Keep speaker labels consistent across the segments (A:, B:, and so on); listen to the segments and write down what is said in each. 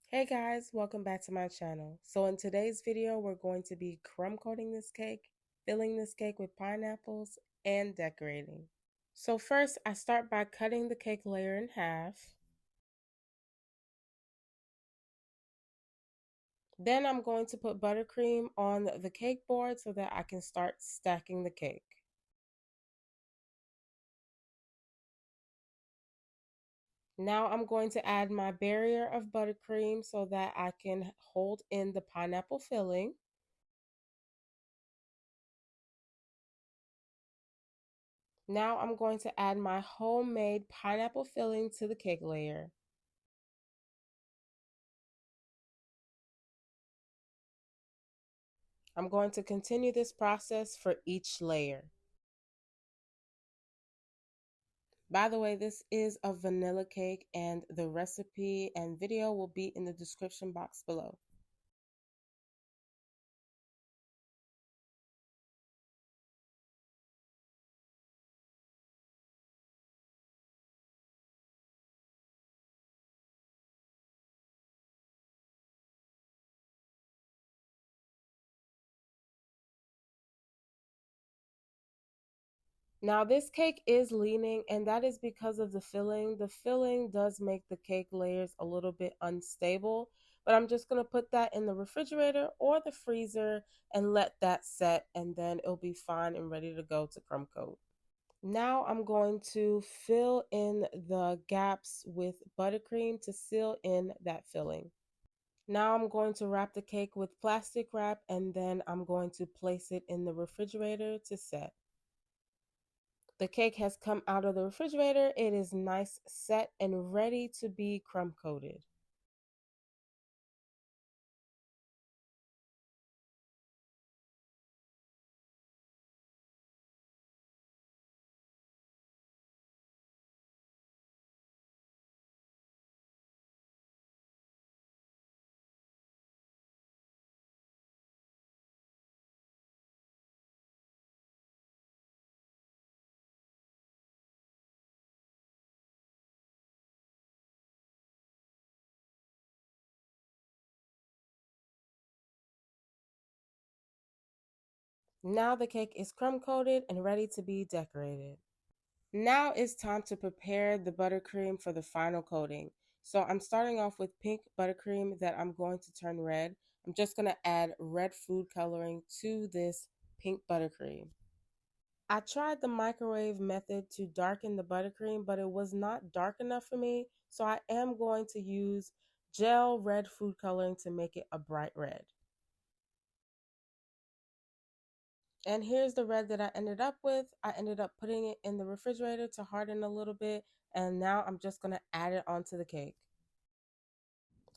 A: Hey guys, welcome back to my channel. So in today's video, we're going to be crumb coating this cake, filling this cake with pineapples, and decorating. So first, I start by cutting the cake layer in half. Then I'm going to put buttercream on the cake board so that I can start stacking the cake. Now I'm going to add my barrier of buttercream so that I can hold in the pineapple filling. Now I'm going to add my homemade pineapple filling to the cake layer. I'm going to continue this process for each layer. By the way, this is a vanilla cake and the recipe and video will be in the description box below. Now this cake is leaning and that is because of the filling. The filling does make the cake layers a little bit unstable, but I'm just going to put that in the refrigerator or the freezer and let that set, and then it'll be fine and ready to go to crumb coat. Now I'm going to fill in the gaps with buttercream to seal in that filling. Now I'm going to wrap the cake with plastic wrap and then I'm going to place it in the refrigerator to set. The cake has come out of the refrigerator. It is nice, set, and ready to be crumb coated. Now the cake is crumb coated and ready to be decorated. Now it's time to prepare the buttercream for the final coating. So I'm starting off with pink buttercream that I'm going to turn red. I'm just going to add red food coloring to this pink buttercream. I tried the microwave method to darken the buttercream, but it was not dark enough for me. So I am going to use gel red food coloring to make it a bright red. And here's the red that I ended up with. I ended up putting it in the refrigerator to harden a little bit. And now I'm just going to add it onto the cake.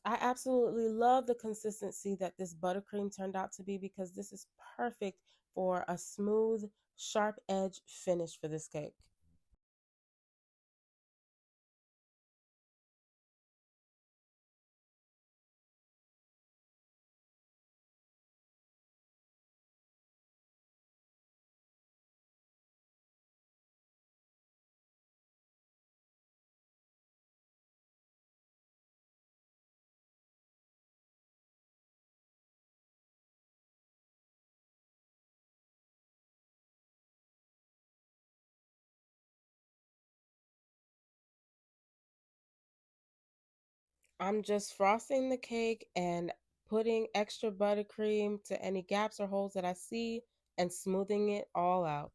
A: I absolutely love the consistency that this buttercream turned out to be because this is perfect for a smooth, sharp edge finish for this cake. I'm just frosting the cake and putting extra buttercream to any gaps or holes that I see and smoothing it all out.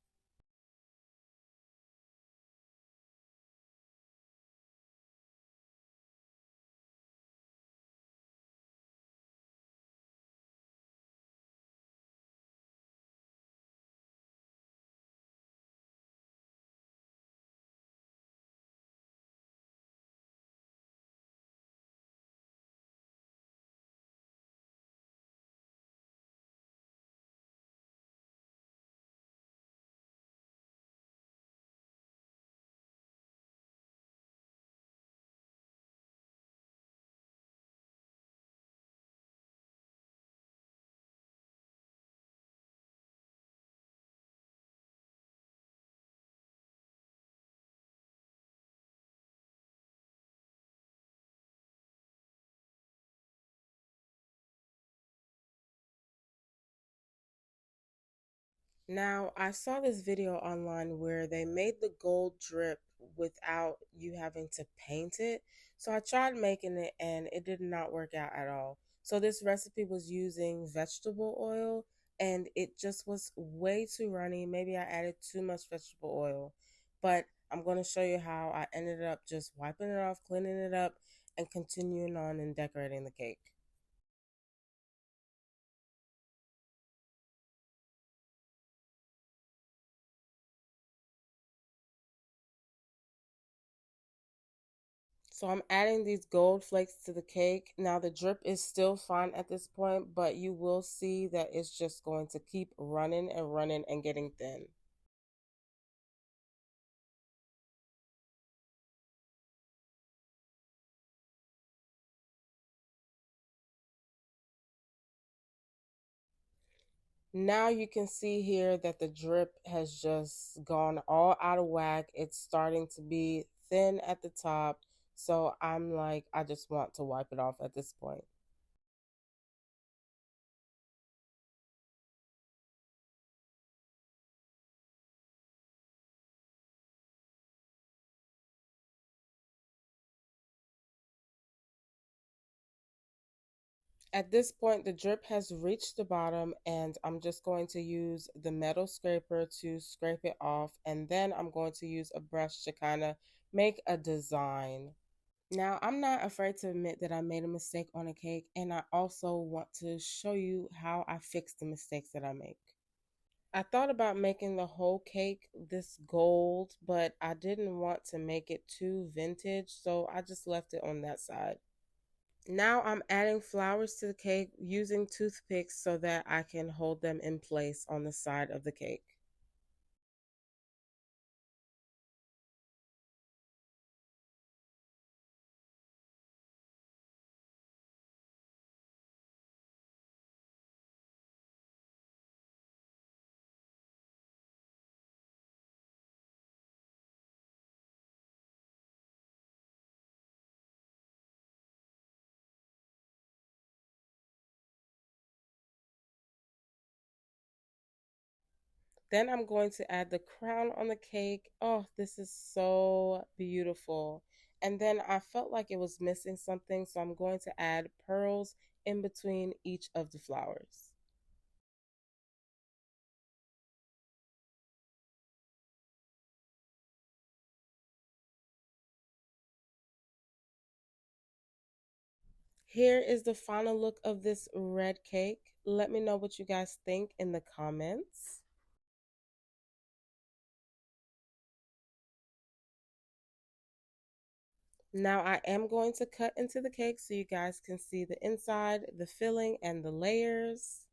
A: Now, I saw this video online where they made the gold drip without you having to paint it. So I tried making it and it did not work out at all. So this recipe was using vegetable oil and it just was way too runny. Maybe I added too much vegetable oil. But I'm going to show you how I ended up just wiping it off, cleaning it up, and continuing on and decorating the cake. So I'm adding these gold flakes to the cake. Now the drip is still fine at this point, but you will see that it's just going to keep running and running and getting thin. Now you can see here that the drip has just gone all out of whack. It's starting to be thin at the top. So I'm like, I just want to wipe it off at this point. At this point, the drip has reached the bottom and I'm just going to use the metal scraper to scrape it off. And then I'm going to use a brush to kind of make a design. Now, I'm not afraid to admit that I made a mistake on a cake, and I also want to show you how I fix the mistakes that I make. I thought about making the whole cake this gold, but I didn't want to make it too vintage, so I just left it on that side. Now I'm adding flowers to the cake using toothpicks so that I can hold them in place on the side of the cake. Then I'm going to add the crown on the cake. Oh, this is so beautiful. And then I felt like it was missing something, so I'm going to add pearls in between each of the flowers. Here is the final look of this red cake. Let me know what you guys think in the comments. Now I am going to cut into the cake so you guys can see the inside, the filling, and the layers.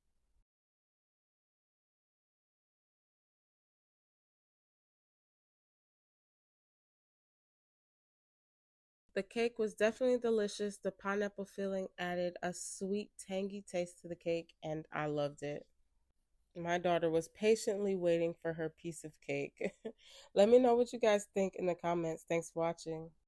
A: The cake was definitely delicious. The pineapple filling added a sweet, tangy taste to the cake, and I loved it. My daughter was patiently waiting for her piece of cake. Let me know what you guys think in the comments. Thanks for watching.